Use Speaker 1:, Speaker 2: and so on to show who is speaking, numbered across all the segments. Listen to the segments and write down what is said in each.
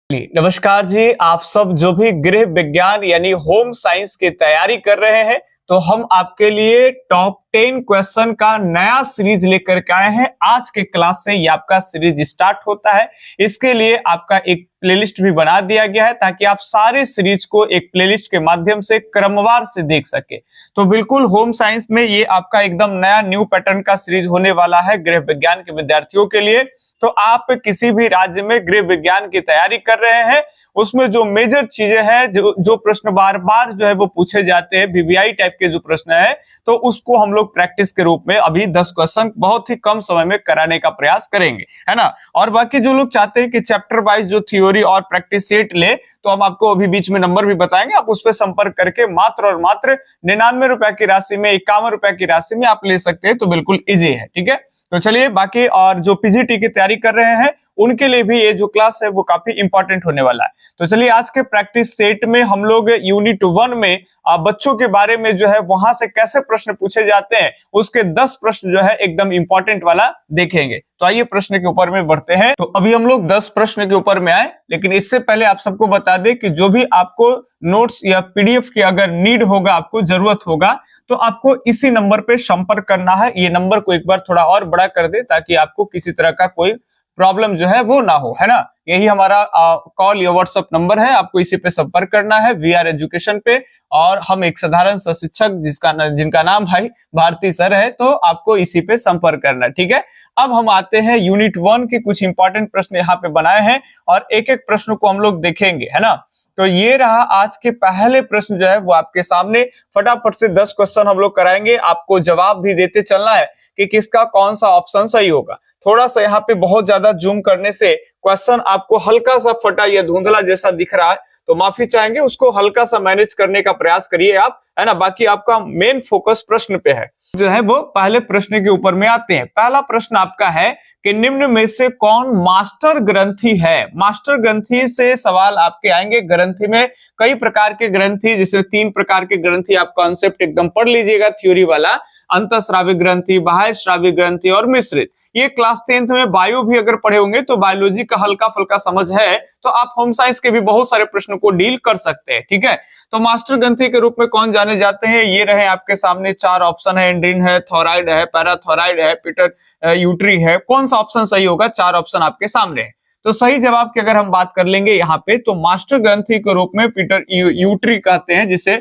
Speaker 1: नमस्कार जी। आप सब जो भी गृह विज्ञान यानी होम साइंस की तैयारी कर रहे हैं, तो हम आपके लिए टॉप 10 क्वेश्चन का नया सीरीज लेकर के आए हैं। आज के क्लास से ये आपका सीरीज स्टार्ट होता है। इसके लिए आपका एक प्लेलिस्ट भी बना दिया गया है ताकि आप सारे सीरीज को एक प्लेलिस्ट के माध्यम से क्रमवार से देख सके। तो बिल्कुल होम साइंस में ये आपका एकदम नया न्यू पैटर्न का सीरीज होने वाला है गृह विज्ञान के विद्यार्थियों के लिए। तो आप किसी भी राज्य में गृह विज्ञान की तैयारी कर रहे हैं, उसमें जो मेजर चीजें हैं, जो प्रश्न बार बार जो है वो पूछे जाते हैं, वीवीआई टाइप के जो प्रश्न है, तो उसको हम लोग प्रैक्टिस के रूप में अभी 10 क्वेश्चन बहुत ही कम समय में कराने का प्रयास करेंगे, है ना। और बाकी जो लोग चाहते हैं कि चैप्टर वाइज जो थ्योरी और प्रैक्टिस सेट ले, तो हम आपको अभी बीच में नंबर भी बताएंगे, आप उस पर संपर्क करके मात्र और मात्र 99 रुपए की राशि में, 51 रुपए की राशि में आप ले सकते हैं। तो बिल्कुल इजी है, ठीक है। तो चलिए, बाकी और जो पीजीटी की तैयारी कर रहे हैं उनके लिए भी ये जो क्लास है वो काफी इंपॉर्टेंट होने वाला है। तो चलिए, आज के प्रैक्टिस सेट में हम लोग यूनिट 1 में बच्चों के बारे में जो है वहां से कैसे प्रश्न पूछे जाते हैं, उसके 10 प्रश्न जो है एकदम इंपॉर्टेंट वाला देखेंगे। तो आइए प्रश्न के ऊपर में बढ़ते हैं। तो अभी हम लोग 10 प्रश्न के ऊपर में आए, लेकिन इससे पहले आप सबको बता दें कि जो भी आपको नोट्स या पीडीएफ की अगर नीड होगा, आपको जरूरत होगा, तो आपको इसी नंबर पे संपर्क करना है। ये नंबर को एक बार थोड़ा और बड़ा कर दे ताकि आपको किसी तरह का कोई प्रॉब्लम जो है वो ना हो, है ना। यही हमारा कॉल या व्हाट्सएप नंबर है, आपको इसी पे संपर्क करना है वीआर एजुकेशन पे। और हम एक साधारण सा शिक्षक जिनका नाम भाई भारती सर है, तो आपको इसी पे संपर्क करना, ठीक है। अब हम आते हैं यूनिट 1 के कुछ इंपॉर्टेंट प्रश्न यहाँ पे बनाए हैं और एक एक प्रश्न को हम लोग देखेंगे, है ना। तो ये रहा आज के पहले प्रश्न जो है वो आपके सामने। फटाफट से 10 क्वेश्चन हम लोग कराएंगे, आपको जवाब भी देते चलना है कि किसका कौन सा ऑप्शन सही होगा। थोड़ा सा यहाँ पे बहुत ज्यादा जूम करने से क्वेश्चन आपको हल्का सा फटा या धुंधला जैसा दिख रहा है, तो माफी चाहेंगे, उसको हल्का सा मैनेज करने का प्रयास करिए आप, है ना। बाकी आपका मेन फोकस प्रश्न पे है जो है वो पहले प्रश्न के ऊपर में आते हैं। पहला प्रश्न आपका है कि निम्न में से कौन मास्टर ग्रंथि है। मास्टर ग्रंथि से सवाल आपके आएंगे। ग्रंथि में कई प्रकार के ग्रंथि, जिसमें 3 प्रकार के ग्रंथि, आप कॉन्सेप्ट एकदम पढ़ लीजिएगा थ्योरी वाला। अंतःस्रावी ग्रंथि, बाह्य श्रावी ग्रंथि और मिश्रित। ये क्लास 10th में बायो भी अगर पढ़े होंगे तो बायोलॉजी का हल्का फुल्का समझ है, तो आप होम साइंस के भी बहुत सारे प्रश्नों को डील कर सकते हैं, ठीक है। तो मास्टर ग्रंथि के रूप में कौन जाने जाते हैं, ये रहे आपके सामने 4 ऑप्शन है। एंड्रीन है, थोराइड है, पैराथोराइड है, पीटर यूट्री है। कौन सा ऑप्शन सही होगा? 4 ऑप्शन आपके सामने है। तो सही जवाब की अगर हम बात कर लेंगे यहाँ पे, तो मास्टर ग्रंथि के रूप में पीटर यूट्री कहते हैं, जिसे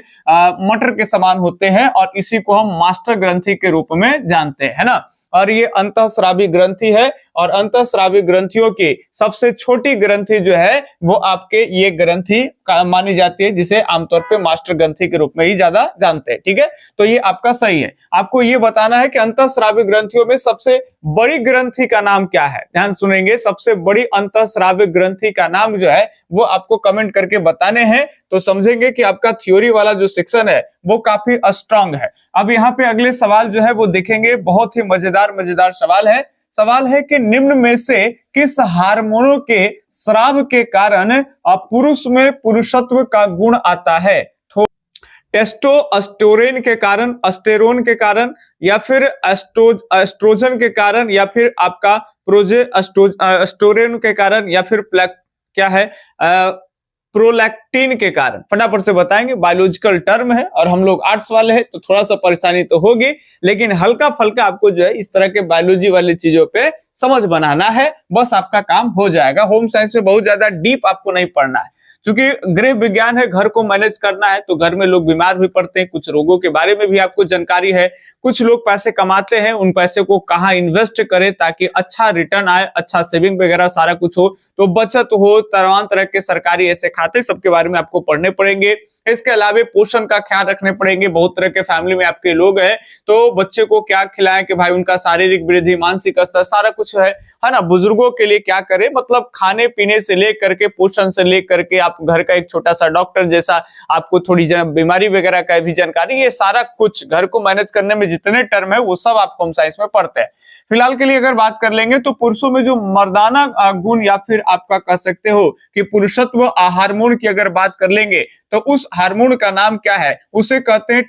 Speaker 1: मटर के समान होते हैं, और इसी को हम मास्टर ग्रंथि के रूप में जानते हैं, है ना। और ये अंतःस्रावी ग्रंथि है, और अंतःस्रावी ग्रंथियों की सबसे छोटी ग्रंथि जो है वो आपके ये ग्रंथि मानी जाती है, जिसे आमतौर पे मास्टर ग्रंथि के रूप में ही ज्यादा जानते हैं, ठीक है। तो ये आपका सही है। आपको ये बताना है कि अंतःस्रावी ग्रंथियों में सबसे बड़ी ग्रंथि का नाम क्या है। ध्यान सुनेंगे, सबसे बड़ी अंतःस्रावी ग्रंथि का नाम जो है वो आपको कमेंट करके बताने हैं, तो समझेंगे कि आपका थ्योरी वाला जो सेक्शन है वो काफी स्ट्रांग है। अब यहाँ पे अगले सवाल जो है वो देखेंगे, बहुत ही मजेदार सवाल है। सवाल है कि निम्न में से किस हार्मोनों के स्राव के कारण पुरुष में पुरुषत्व का गुण आता है। टेस्टोस्टेरोन के कारण, अस्टेरोन के कारण, या फिर एस्ट्रोजन के कारण, या फिर आपका प्रोजेस्टेरोन के कारण, या फिर क्या है प्रोलैक्टिन के कारण। फटाफट से बताएंगे। बायोलॉजिकल टर्म है और हम लोग आर्ट्स वाले हैं, तो थोड़ा सा परेशानी तो होगी, लेकिन हल्का फल्का आपको जो है इस तरह के बायोलॉजी वाली चीजों पे समझ बनाना है, बस आपका काम हो जाएगा। होम साइंस में बहुत ज्यादा डीप आपको नहीं पढ़ना है, क्योंकि गृह विज्ञान है, घर को मैनेज करना है, तो घर में लोग बीमार भी पड़ते हैं, कुछ रोगों के बारे में भी आपको जानकारी है। कुछ लोग पैसे कमाते हैं, उन पैसे को कहाँ इन्वेस्ट करें ताकि अच्छा रिटर्न आए, अच्छा सेविंग वगैरह सारा कुछ हो, तो बचत हो, तमाम तरह के सरकारी ऐसे खाते, सबके बारे में आपको पढ़ने पड़ेंगे। इसके अलावा पोषण का ख्याल रखने पड़ेंगे। बहुत तरह के फैमिली में आपके लोग हैं, तो बच्चे को क्या खिलाएं कि भाई उनका शारीरिक वृद्धि, मानसिक स्तर सारा कुछ है ना। बुजुर्गों के लिए क्या करें, मतलब खाने पीने से लेकर के, पोषण से लेकर के, आप घर का एक छोटा सा डॉक्टर जैसा, आपको थोड़ी बीमारी वगैरह का भी जानकारी, ये सारा कुछ घर को मैनेज करने में जितने टर्म है वो सब आप होम साइंस में पढ़ते हैं। फिलहाल के लिए अगर बात कर लेंगे तो पुरुषों में जो मर्दाना गुण, या फिर आपका कह सकते हो कि पुरुषत्व हार्मोन की अगर बात कर लेंगे, तो उस हार्मोन का नाम क्या है, उसे कहते हैं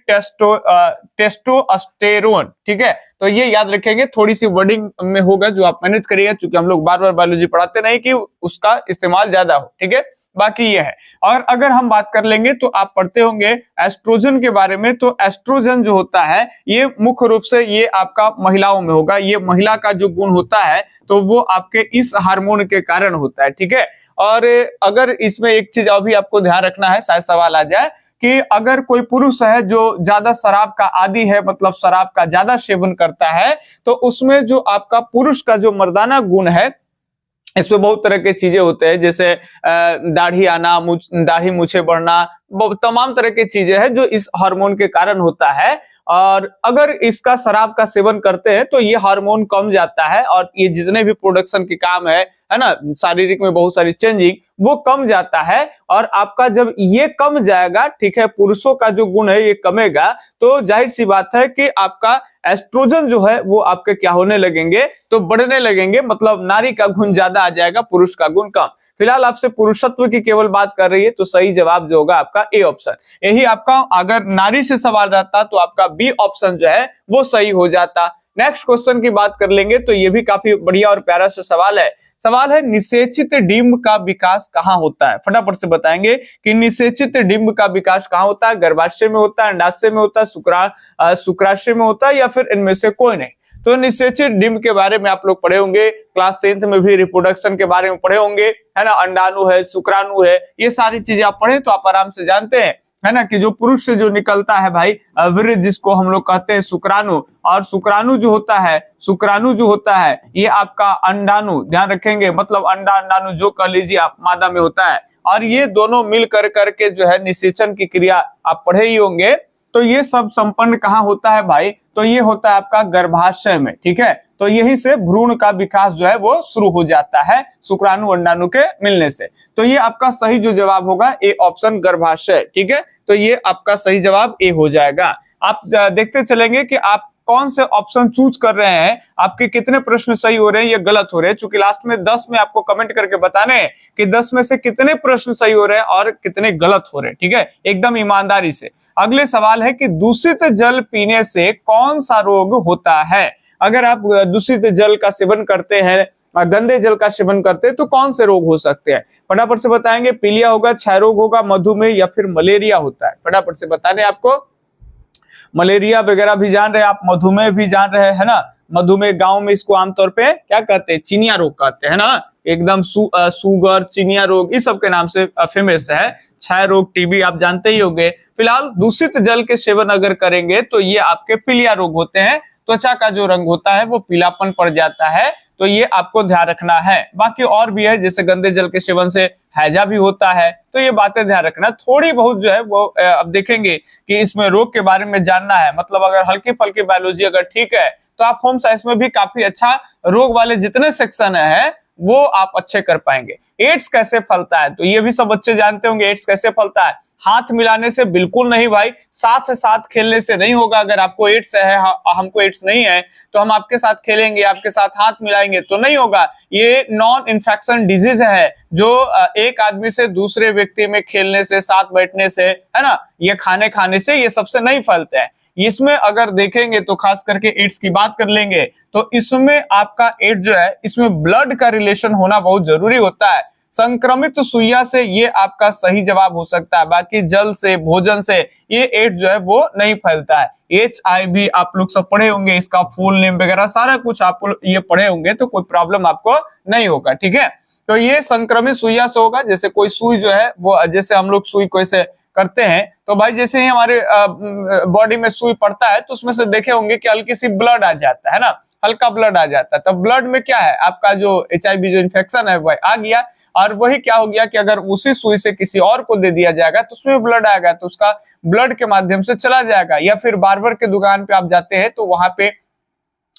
Speaker 1: टेस्टोस्टेरोन। ठीक है, तो ये याद रखेंगे, थोड़ी सी वर्डिंग में होगा जो आप मैनेज करिएगा, क्योंकि हम लोग बार बार बायोलॉजी पढ़ाते नहीं कि उसका इस्तेमाल ज्यादा हो। ठीक है, बाकी ये है। और अगर हम बात कर लेंगे तो आप पढ़ते होंगे एस्ट्रोजन के बारे में, तो एस्ट्रोजन जो होता है ये मुख्य रूप से ये आपका महिलाओं में होगा, ये महिला का जो गुण होता है तो वो आपके इस हार्मोन के कारण होता है। ठीक है, और अगर इसमें एक चीज अभी आपको ध्यान रखना है, शायद सवाल आ जाए कि अगर कोई पुरुष है जो ज्यादा शराब का आदी है, मतलब शराब का ज्यादा सेवन करता है, तो उसमें जो आपका पुरुष का जो मर्दाना गुण है, इसमें बहुत तरह के चीजें होते हैं, जैसे दाढ़ी आना, दाढ़ी मूछें बढ़ना, तमाम तरह की चीजें हैं जो इस हार्मोन के कारण होता है। और अगर इसका शराब का सेवन करते हैं तो ये हार्मोन कम जाता है, और ये जितने भी प्रोडक्शन के काम है ना, शारीरिक में बहुत सारी चेंजिंग, वो कम जाता है। और आपका जब ये कम जाएगा, ठीक है, पुरुषों का जो गुण है ये कमेगा, तो जाहिर सी बात है कि आपका एस्ट्रोजन जो है वो आपके क्या होने लगेंगे, तो बढ़ने लगेंगे, मतलब नारी का गुण ज्यादा आ जाएगा, पुरुष का गुण कम। फिलहाल आपसे पुरुषत्व की केवल बात कर रही है, तो सही जवाब जो होगा आपका ए ऑप्शन। यही आपका, अगर नारी से सवाल रहता तो आपका बी ऑप्शन जो है वो सही हो जाता। नेक्स्ट क्वेश्चन की बात कर लेंगे, तो ये भी काफी बढ़िया और प्यारा सा सवाल है। सवाल है, निषेचित डिंब का विकास कहाँ होता है? फटाफट से बताएंगे कि निषेचित डिंब का विकास कहाँ होता है। गर्भाशय में होता है, अंडाशय में होता है, शुक्राशय में होता है, या फिर इनमें से कोई नहीं? तो निषेचित डिंब के बारे में आप लोग पढ़े होंगे, क्लास 10th में भी रिप्रोडक्शन के बारे में पढ़े होंगे, है ना, अंडाणु है, शुक्राणु है, ये सारी चीजें आप पढ़े तो आप आराम से जानते हैं, है ना, कि जो पुरुष से जो निकलता है भाई वीर्य, जिसको हम लोग कहते हैं शुक्राणु, और शुक्राणु जो होता है ये आपका अंडाणु, ध्यान रखेंगे, मतलब अंडा अंडाणु जो कह लीजिए आप, मादा में होता है, और ये दोनों मिल करके जो है निषेचन की क्रिया आप पढ़े ही होंगे। तो ये सब संपन्न कहाँ होता है भाई? तो ये होता है आपका गर्भाशय में। ठीक है, तो यहीं से भ्रूण का विकास जो है वो शुरू हो जाता है, शुक्राणु अंडाणु के मिलने से। तो ये आपका सही जो जवाब होगा ए ऑप्शन, गर्भाशय। ठीक है, तो ये आपका सही जवाब ए हो जाएगा। आप देखते चलेंगे कि आप कौन से ऑप्शन चूज कर रहे हैं, आपके कितने प्रश्न सही हो रहे हैं या गलत हो रहे हैं, चूंकि लास्ट में 10 में आपको कमेंट करके बताने हैं कि 10 में से कितने प्रश्न सही हो रहे हैं और कितने गलत हो रहे हैं। ठीक है, एकदम ईमानदारी से। अगले सवाल है कि दूषित जल पीने से कौन सा रोग होता है? अगर आप दूषित जल का सेवन करते हैं, गंदे जल का सेवन करते हैं, तो कौन से रोग हो सकते हैं? फटाफट से बताएंगे। पीलिया होगा, क्षय रोग होगा, मधुमेह, या फिर मलेरिया होता है? फटाफट से बताने आपको। मलेरिया वगैरह भी जान रहे हैं आप, मधुमेह भी जान रहे हैं, है ना। मधुमेह गांव में इसको आमतौर पे क्या कहते हैं? चिनिया रोग कहते हैं ना, एकदम सुगर, चिनिया रोग, इस सब के नाम से फेमस है। क्षय रोग, टीबी आप जानते ही होंगे। फिलहाल दूषित जल के सेवन अगर करेंगे तो ये आपके पीलिया रोग होते हैं, त्वचा का जो रंग होता है वो पीलापन पड़ जाता है, तो ये आपको ध्यान रखना है। बाकी और भी है, जैसे गंदे जल के सेवन से हैजा भी होता है, तो ये बातें ध्यान रखना। थोड़ी बहुत जो है वो अब देखेंगे कि इसमें रोग के बारे में जानना है, मतलब अगर हल्की फल्की बायोलॉजी अगर ठीक है तो आप होम साइंस में भी काफी अच्छा रोग वाले जितने सेक्शन है वो आप अच्छे कर पाएंगे। एड्स कैसे फैलता है, तो ये भी सब बच्चे जानते होंगे एड्स कैसे फैलता है। हाथ मिलाने से बिल्कुल नहीं भाई, साथ साथ खेलने से नहीं होगा। अगर आपको एड्स है, हमको एड्स नहीं है, तो हम आपके साथ खेलेंगे, आपके साथ हाथ मिलाएंगे तो नहीं होगा। ये नॉन इन्फेक्शन डिजीज है, जो एक आदमी से दूसरे व्यक्ति में खेलने से, साथ बैठने से, है ना, ये खाने से, ये सबसे नहीं फैलते हैं। इसमें अगर देखेंगे तो खास करके एड्स की बात कर लेंगे तो इसमें आपका एड्स जो है, इसमें ब्लड का रिलेशन होना बहुत जरूरी होता है। संक्रमित सुइया से ये आपका सही जवाब हो सकता है, बाकी जल से, भोजन से ये एड्स जो है वो नहीं फैलता है। HIV आप लोग सब पढ़े होंगे, इसका फुल नेम वगैरह सारा कुछ आप ये पढ़े होंगे, तो कोई प्रॉब्लम आपको नहीं होगा। ठीक है, तो ये संक्रमित सुइया से होगा। जैसे कोई सुई जो है वो, जैसे हम लोग सुई को ऐसे करते हैं, तो भाई जैसे ही हमारे बॉडी में सुई पड़ता है तो उसमें से देखे होंगे कि हल्की सी ब्लड आ जाता है ना, हल्का ब्लड आ जाता है। तो ब्लड में क्या है, आपका जो HIV जो इन्फेक्शन है वह आ गया, और वही क्या हो गया कि अगर उसी सुई से किसी और को दे दिया जाएगा तो उसमें ब्लड आएगा, तो उसका ब्लड के माध्यम से चला जाएगा। या फिर बार्बर के दुकान पे आप जाते हैं तो वहां पे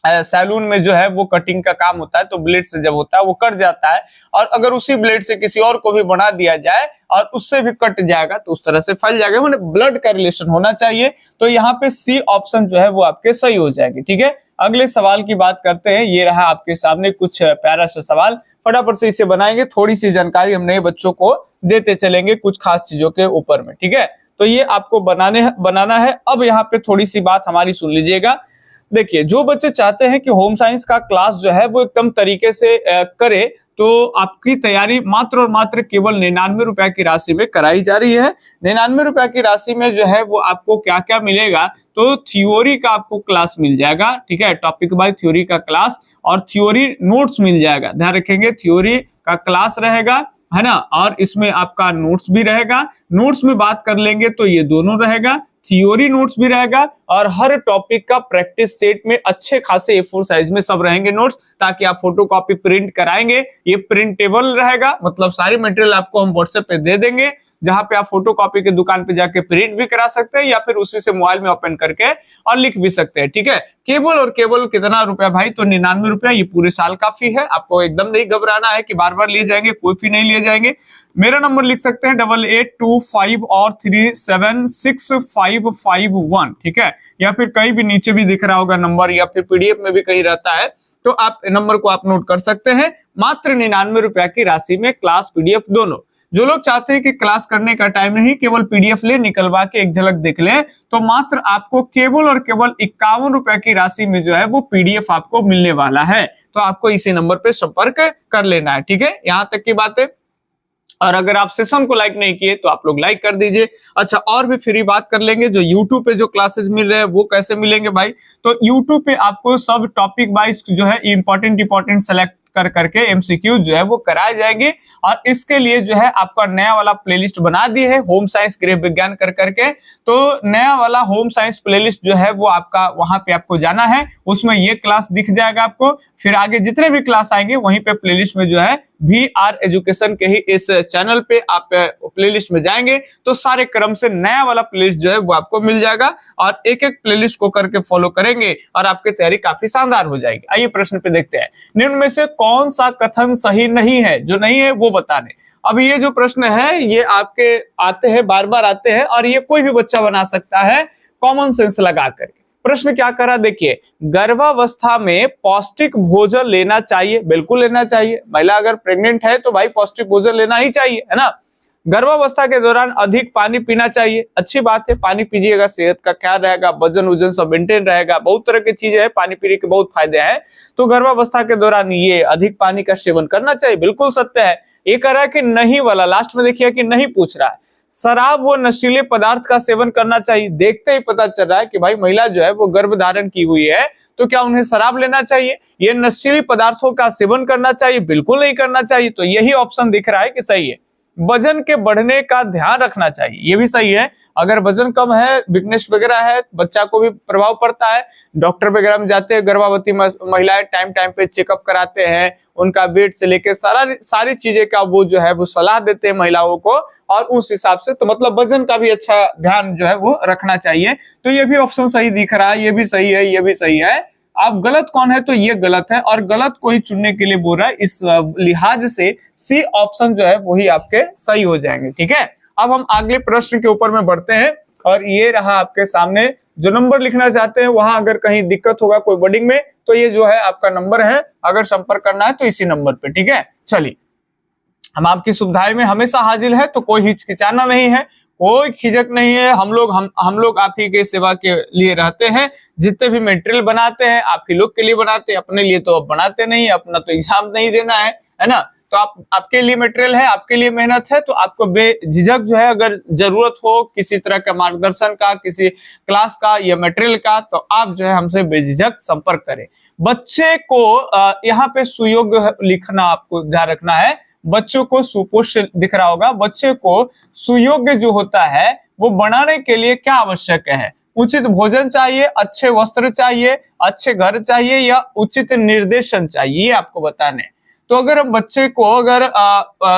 Speaker 1: सैलून में जो है वो कटिंग का काम होता है, तो ब्लेड से जब होता है वो कट जाता है, और अगर उसी ब्लेड से किसी और को भी बना दिया जाए और उससे भी कट जाएगा तो उस तरह से फैल जाएगा, मतलब ब्लड का रिलेशन होना चाहिए। तो यहाँ पे सी ऑप्शन जो है वो आपके सही हो जाएगी। ठीक है, अगले सवाल की बात करते हैं। ये रहा आपके सामने कुछ प्यारा सा सवाल, फटाफट से इसे बनाएंगे। थोड़ी सी जानकारी हम नए बच्चों को देते चलेंगे कुछ खास चीजों के ऊपर में। ठीक है, तो ये आपको बनाना है। अब यहाँ पे थोड़ी सी बात हमारी सुन लीजिएगा। देखिए, जो बच्चे चाहते हैं कि होम साइंस का क्लास जो है वो एकदम तरीके से करे, तो आपकी तैयारी मात्र और मात्र केवल 99 रुपए की राशि में कराई जा रही है। 99 रुपए की राशि में जो है वो आपको क्या क्या मिलेगा, तो थ्योरी का आपको क्लास मिल जाएगा, ठीक है, टॉपिक बाय थ्योरी का क्लास, और थ्योरी नोट्स मिल जाएगा। ध्यान रखेंगे, थ्योरी का क्लास रहेगा, है ना, और इसमें आपका नोट्स भी रहेगा। नोट्स में बात कर लेंगे तो ये दोनों रहेगा, थ्योरी नोट्स भी रहेगा, और हर टॉपिक का प्रैक्टिस सेट में अच्छे खासे A4 साइज में सब रहेंगे नोट्स, ताकि आप फोटोकॉपी प्रिंट कराएंगे, ये प्रिंटेबल रहेगा। मतलब सारी मटेरियल आपको हम व्हाट्सएप पे दे देंगे, जहां पे आप फोटोकॉपी के दुकान पे जाके प्रिंट भी करा सकते हैं, या फिर उसी से मोबाइल में ओपन करके और लिख भी सकते हैं, ठीक है। केबल और केबल कितना रुपया भाई, तो 99 रुपया, ये पूरे साल का फी है। आपको एकदम नहीं घबराना है कि बार बार लिए जाएंगे, कोई फी नहीं लिए जाएंगे। मेरा नंबर लिख सकते हैं 8825 और 376551, ठीक है, या फिर कहीं भी नीचे भी दिख रहा होगा नंबर, या फिर PDF में भी कहीं रहता है, तो आप नंबर को आप नोट कर सकते हैं। मात्र 99 रुपया की राशि में क्लास PDF दोनों। जो लोग चाहते हैं कि क्लास करने का टाइम नहीं, केवल PDF ले, निकलवा के एक झलक देख लें, तो मात्र आपको केवल और केवल 51 रुपए की राशि में जो है वो PDF आपको मिलने वाला है। तो आपको इसी नंबर पे संपर्क कर लेना है, ठीक है, यहां तक की बात है। और अगर आप सेशन को लाइक नहीं किए तो आप लोग लाइक कर दीजिए। अच्छा, और भी फ्री बात कर लेंगे, जो YouTube पे जो क्लासेस मिल रहे हैं वो कैसे मिलेंगे भाई, तो YouTube पे आपको सब टॉपिक वाइज जो है इंपॉर्टेंट सेलेक्ट कर करके MCQ जो है वो कराए जाएंगे, और इसके लिए जो है आपका नया वाला प्लेलिस्ट बना दिए है, होम साइंस गृह विज्ञान कर करके। तो नया वाला होम साइंस प्लेलिस्ट जो है वो आपका वहां पे आपको जाना है, उसमें ये क्लास दिख जाएगा आपको। फिर आगे जितने भी क्लास आएंगे वहीं पे प्लेलिस्ट में जो है VR एजुकेशन के ही इस चैनल पे आप प्लेलिस्ट में जाएंगे तो सारे क्रम से नया वाला प्लेलिस्ट जो है वो आपको मिल जाएगा, और एक एक प्लेलिस्ट को करके फॉलो करेंगे और आपकी तैयारी काफी शानदार हो जाएगी। आइए प्रश्न पे देखते हैं, निम्न में से कौन सा कथन सही नहीं है, जो नहीं है वो बताने। अब ये जो प्रश्न है ये आपके आते हैं, बार बार आते हैं, और ये कोई भी बच्चा बना सकता है कॉमन सेंस लगा करके। प्रश्न क्या करा, देखिए, गर्भावस्था में पौष्टिक भोजन लेना चाहिए, बिल्कुल लेना चाहिए। महिला अगर प्रेग्नेंट है तो भाई पौष्टिक भोजन लेना ही चाहिए, है ना। गर्भावस्था के दौरान अधिक पानी पीना चाहिए, अच्छी बात है, पानी पीजिएगा, सेहत का ख्याल रहेगा, वजन सब मेंटेन रहेगा, बहुत तरह की चीजें हैं, पानी पीने के बहुत फायदे हैं। तो गर्भावस्था के दौरान ये अधिक पानी का सेवन करना चाहिए, बिल्कुल सत्य है। ये कह रहा है कि नहीं वाला, लास्ट में देखिए कि नहीं पूछ रहा है। शराब व नशीले पदार्थ का सेवन करना चाहिए, देखते ही पता चल रहा है कि भाई महिला जो है वो गर्भ धारण की हुई है, तो क्या उन्हें शराब लेना चाहिए, ये नशीले पदार्थों का सेवन करना चाहिए, बिल्कुल नहीं करना चाहिए। तो यही ऑप्शन दिख रहा है कि सही है। वजन के बढ़ने का ध्यान रखना चाहिए, ये भी सही है। अगर वजन कम है, वीकनेस वगैरह है, बच्चा को भी प्रभाव पड़ता है। डॉक्टर वगैरह में जाते हैं, गर्भवती महिलाएं टाइम टाइम पे चेकअप कराते हैं, उनका वेट से लेके सारी चीजें का वो जो है वो सलाह देते हैं महिलाओं को, और उस हिसाब से तो मतलब वजन का भी अच्छा ध्यान जो है वो रखना चाहिए। तो ये भी ऑप्शन सही दिख रहा है, ये भी सही है, ये भी सही है। आप गलत कौन है, तो ये गलत है, और गलत को ही चुनने के लिए बोल रहा है, इस लिहाज से C ऑप्शन जो है वही आपके सही हो जाएंगे, ठीक है। अब हम अगले प्रश्न के ऊपर में बढ़ते हैं, और ये रहा आपके सामने। जो नंबर लिखना चाहते हैं वहां अगर कहीं दिक्कत होगा कोई वर्डिंग में, तो ये जो है आपका नंबर है, अगर संपर्क करना है तो इसी नंबर पे, ठीक है। चलिए, हम आपकी सुविधाएं में हमेशा हाजिर है, तो कोई हिचकिचाना नहीं है, कोई खिजक नहीं है। हम लोग आप ही के सेवा के लिए रहते हैं। जितने भी मटेरियल बनाते हैं आप ही लोग के लिए बनाते हैं, अपने लिए तो अब बनाते नहीं, अपना तो एग्जाम नहीं देना है ना। तो आपके लिए मटेरियल है, आपके लिए मेहनत है, तो आपको बेझिझक जो है, अगर जरूरत हो किसी तरह का मार्गदर्शन का, किसी क्लास का या मटेरियल का, तो आप जो है हमसे बेझिझक संपर्क करें। बच्चे को यहाँ पे सुयोग्य लिखना आपको ध्यान रखना है। बच्चों को सुपुष्ट दिख रहा होगा, बच्चे को सुयोग्य जो होता है वो बनाने के लिए क्या आवश्यक है, उचित भोजन चाहिए, अच्छे वस्त्र चाहिए, अच्छे घर चाहिए, या उचित निर्देशन चाहिए, ये आपको बताने। तो अगर हम बच्चे को अगर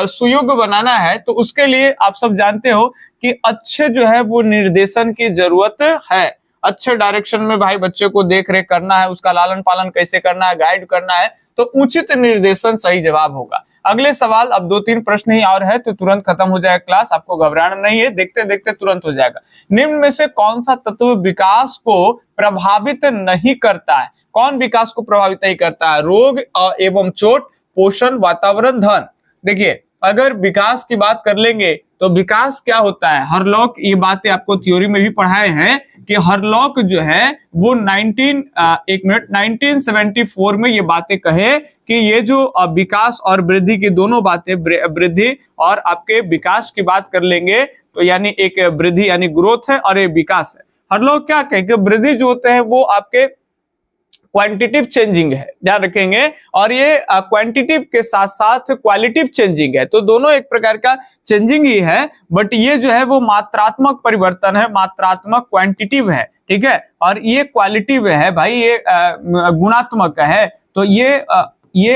Speaker 1: सुयोग्य बनाना है तो उसके लिए आप सब जानते हो कि अच्छे जो है वो निर्देशन की जरूरत है। अच्छे डायरेक्शन में भाई बच्चे को देख रेख करना है, उसका लालन पालन कैसे करना है, गाइड करना है, तो उचित निर्देशन सही जवाब होगा। अगले सवाल, अब 2-3 प्रश्न ही और है तो तुरंत खत्म हो जाएगा क्लास, आपको घबराना नहीं है, देखते देखते तुरंत हो जाएगा। निम्न में से कौन सा तत्व विकास को प्रभावित नहीं करता है, कौन विकास को प्रभावित नहीं करता है, रोग एवं चोट, पोषण, वातावरण, धन। देखिए अगर विकास की बात कर लेंगे तो विकास क्या होता है, हरलॉक, ये बातें आपको थ्योरी में भी पढ़ाए हैं कि हरलॉक जो है वो 1974 में ये बातें कहे कि ये जो विकास और वृद्धि की दोनों बातें, वृद्धि और आपके विकास की बात कर लेंगे तो यानी एक वृद्धि यानी ग्रोथ है और ये विकास है। हरलॉक क्या कहे कि वृद्धि जो होते हैं वो आपके क्वांटिटिव चेंजिंग है, ध्यान रखेंगे, और ये क्वांटिटिव के साथ साथ क्वालिटिव चेंजिंग है, तो दोनों एक प्रकार का चेंजिंग ही है, बट ये जो है वो मात्रात्मक परिवर्तन है, मात्रात्मक क्वांटिटिव है, ठीक है, और ये क्वालिटिव है भाई, ये गुणात्मक है। तो ये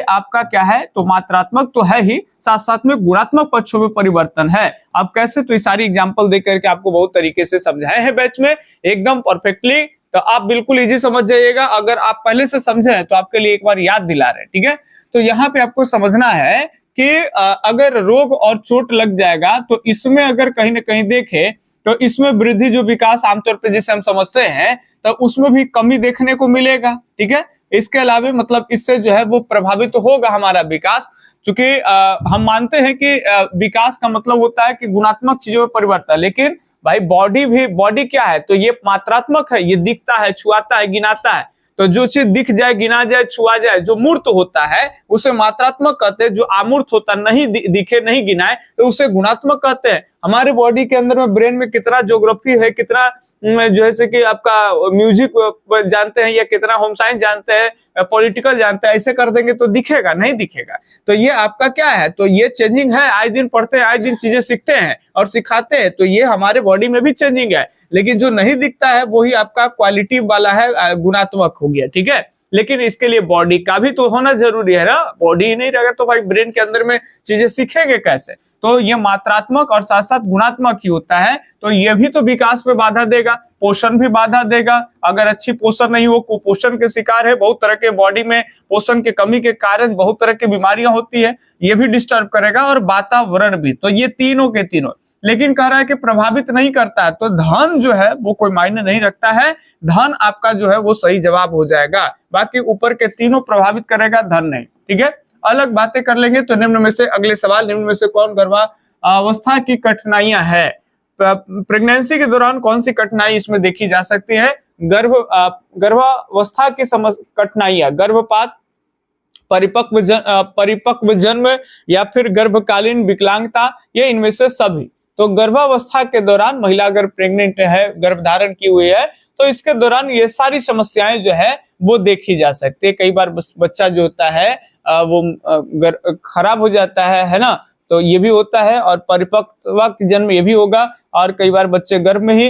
Speaker 1: आपका क्या है, तो मात्रात्मक तो है ही, साथ साथ में गुणात्मक पक्षों में परिवर्तन है। अब कैसे, तो ये सारी एग्जांपल देकर के आपको बहुत तरीके से समझाए हैं बैच में एकदम परफेक्टली, तो आप बिल्कुल इजी समझ जाइएगा। अगर आप पहले से समझे तो आपके लिए एक बार याद दिला रहे हैं, ठीक है। तो यहाँ पे आपको समझना है कि अगर रोग और चोट लग जाएगा तो इसमें अगर कहीं ना कहीं देखें तो इसमें वृद्धि जो विकास आमतौर पर जैसे हम समझते हैं तो उसमें भी कमी देखने को मिलेगा, ठीक है। इसके अलावा मतलब इससे जो है वो प्रभावित तो होगा हमारा विकास, क्योंकि हम मानते हैं कि विकास का मतलब होता है कि गुणात्मक चीजों में परिवर्तन, लेकिन भाई बॉडी क्या है, तो ये मात्रात्मक है, ये दिखता है, छुआता है, गिनाता है। तो जो चीज दिख जाए, गिना जाए, छुआ जाए, जो मूर्त होता है उसे मात्रात्मक कहते हैं, जो अमूर्त होता नहीं दिखे नहीं गिनाए तो उसे गुणात्मक कहते हैं। हमारे बॉडी के अंदर में ब्रेन में कितना ज्योग्राफी है, कितना जैसे कि आपका म्यूजिक जानते हैं या कितना होम साइंस जानते हैं, पॉलिटिकल जानते हैं, ऐसे कर देंगे तो दिखेगा नहीं दिखेगा। तो ये आपका क्या है, तो ये चेंजिंग है, आए दिन पढ़ते हैं, आए दिन चीजें सीखते हैं और सिखाते हैं, तो ये हमारे बॉडी में भी चेंजिंग है। लेकिन जो नहीं दिखता है वही आपका क्वालिटी वाला है, गुणात्मक हो गया, ठीक है। लेकिन इसके लिए बॉडी का भी तो होना जरूरी है ना, बॉडी ही नहीं रहेगा तो भाई ब्रेन के अंदर में चीजें सीखेंगे कैसे। तो ये मात्रात्मक और साथ साथ गुणात्मक ही होता है। तो ये भी तो विकास पे बाधा देगा, पोषण भी बाधा देगा। अगर अच्छी पोषण नहीं हो, कुपोषण के शिकार है, बहुत तरह के बॉडी में पोषण की कमी के कारण बहुत तरह की बीमारियां होती है, ये भी डिस्टर्ब करेगा, और वातावरण भी। तो ये तीनों के तीनों, लेकिन कह रहा है कि प्रभावित नहीं करता है, तो धन जो है वो कोई मायने नहीं रखता है, धन आपका जो है वो सही जवाब हो जाएगा। बाकी ऊपर के तीनों प्रभावित करेगा, धन नहीं, ठीक है। अलग बातें कर लेंगे। तो निम्न में से अगले सवाल, निम्न में से कौन गर्भावस्था की कठिनाइयां है, प्रेगनेंसी के दौरान कौन सी कठिनाई इसमें देखी जा सकती है। गर्भावस्था की कठिनाइयां, गर्भपात, परिपक्व जन्म या फिर गर्भकालीन विकलांगता, ये इनमें से सभी। तो गर्भावस्था के दौरान महिला अगर प्रेग्नेंट है, गर्भधारण की हुई है, तो इसके दौरान ये सारी समस्याएं जो है वो देखी जा सकती है। कई बार बच्चा जो होता है वो खराब हो जाता है ना, तो ये भी होता है, और परिपक्व जन्म ये भी होगा, और कई बार बच्चे गर्भ में ही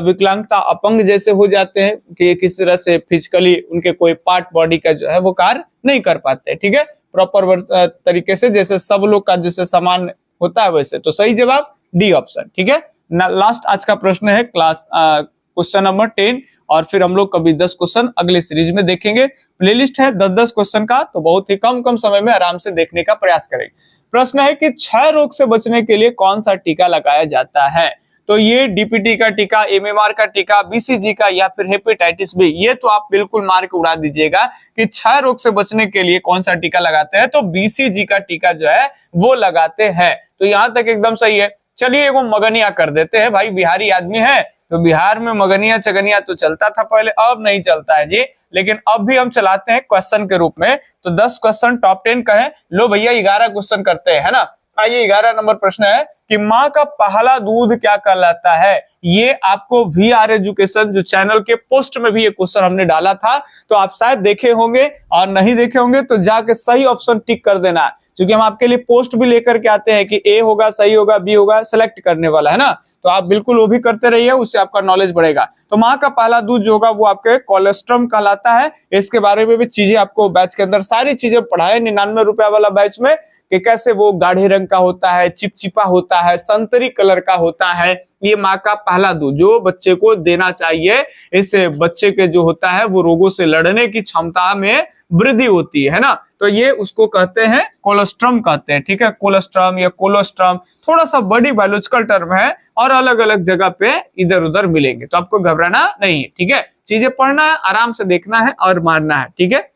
Speaker 1: विकलांगता, अपंग जैसे हो जाते हैं कि किसी तरह से फिजिकली उनके कोई पार्ट बॉडी का जो है वो कार्य नहीं कर पाते, ठीक है, प्रॉपर तरीके से, जैसे सब लोग का जैसे समान होता है वैसे। तो सही जवाब डी ऑप्शन, ठीक है। लास्ट आज का प्रश्न है क्लास क्वेश्चन नंबर 10, और फिर हम लोग कभी 10 क्वेश्चन अगले सीरीज में देखेंगे। प्लेलिस्ट है 10-10 क्वेश्चन का, तो बहुत ही कम समय में आराम से देखने का प्रयास करेंगे। प्रश्न है कि क्षय रोग से बचने के लिए कौन सा टीका लगाया जाता है। तो ये डीपीटी का टीका, एमएमआर का टीका, बीसीजी का, या फिर हेपेटाइटिस बी। ये तो आप बिल्कुल मार्क उड़ा दीजिएगा कि क्षय रोग से बचने के लिए कौन सा टीका लगाते हैं, तो बीसीजी का टीका जो है वो लगाते हैं। तो यहां तक एकदम सही है। चलिए एगो मगनिया कर देते हैं, भाई बिहारी आदमी है तो बिहार में मगनिया चगनिया तो चलता था पहले, अब नहीं चलता है जी, लेकिन अब भी हम चलाते हैं क्वेश्चन के रूप में। तो 10 क्वेश्चन टॉप 10 का है, लो भैया 11 क्वेश्चन करते हैं, है ना। आइए 11 नंबर प्रश्न है कि माँ का पहला दूध क्या कहलाता है। ये आपको VR एजुकेशन जो चैनल के पोस्ट में भी ये क्वेश्चन हमने डाला था, तो आप शायद देखे होंगे, और नहीं देखे होंगे तो जाके सही ऑप्शन टिक कर देना, क्योंकि हम आपके लिए पोस्ट भी लेकर के आते हैं कि ए होगा, सही होगा, बी होगा, सेलेक्ट करने वाला, है ना। तो आप बिल्कुल वो भी करते रहिए, उससे आपका नॉलेज बढ़ेगा। तो माँ का पहला दूध जो होगा वो आपके कोलेस्ट्रम कहलाता है। इसके बारे में भी चीजें आपको बैच के अंदर सारी चीजें पढ़ाए 99 रुपया वाला बैच में, कि कैसे वो गाढ़े रंग का होता है, चिपचिपा होता है, संतरी कलर का होता है। ये माँ का पहला दूध जो बच्चे को देना चाहिए, इससे बच्चे के जो होता है वो रोगों से लड़ने की क्षमता में वृद्धि होती है ना। तो ये उसको कहते हैं कोलेस्ट्रम कहते हैं, ठीक है। कोलेस्ट्रम या कोलोस्ट्रम थोड़ा सा बड़ी बायोलॉजिकल टर्म है, और अलग अलग जगह पे इधर उधर मिलेंगे, तो आपको घबराना नहीं है, ठीक है। चीजें पढ़ना है, आराम से देखना है और मारना है, ठीक है।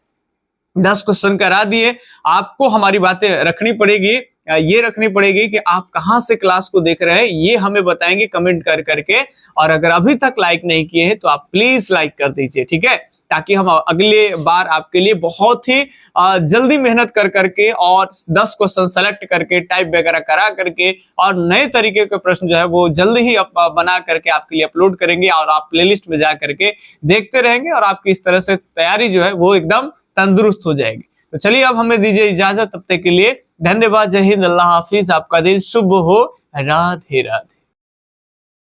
Speaker 1: 10 क्वेश्चन करा दिए, आपको हमारी बातें रखनी पड़ेगी, ये रखनी पड़ेगी कि आप कहां से क्लास को देख रहे हैं, ये हमें बताएंगे कमेंट कर करके। और अगर अभी तक लाइक नहीं किए हैं तो आप प्लीज लाइक कर दीजिए, ठीक है, ताकि हम अगले बार आपके लिए बहुत ही जल्दी मेहनत कर करके और 10 क्वेश्चन सेलेक्ट करके टाइप वगैरह करा करके और नए तरीके के प्रश्न जो है वो जल्दी ही बना करके आपके लिए अपलोड करेंगे और आप प्लेलिस्ट में जा करके देखते रहेंगे और आपकी इस तरह से तैयारी जो है वो एकदम तंदुरुस्त हो जाएगी। तो चलिए अब हमें दीजिए इजाजत, तब तक के लिए धन्यवाद, जय हिंद, अल्लाह हाफिज, आपका दिन शुभ हो, राधे राधे।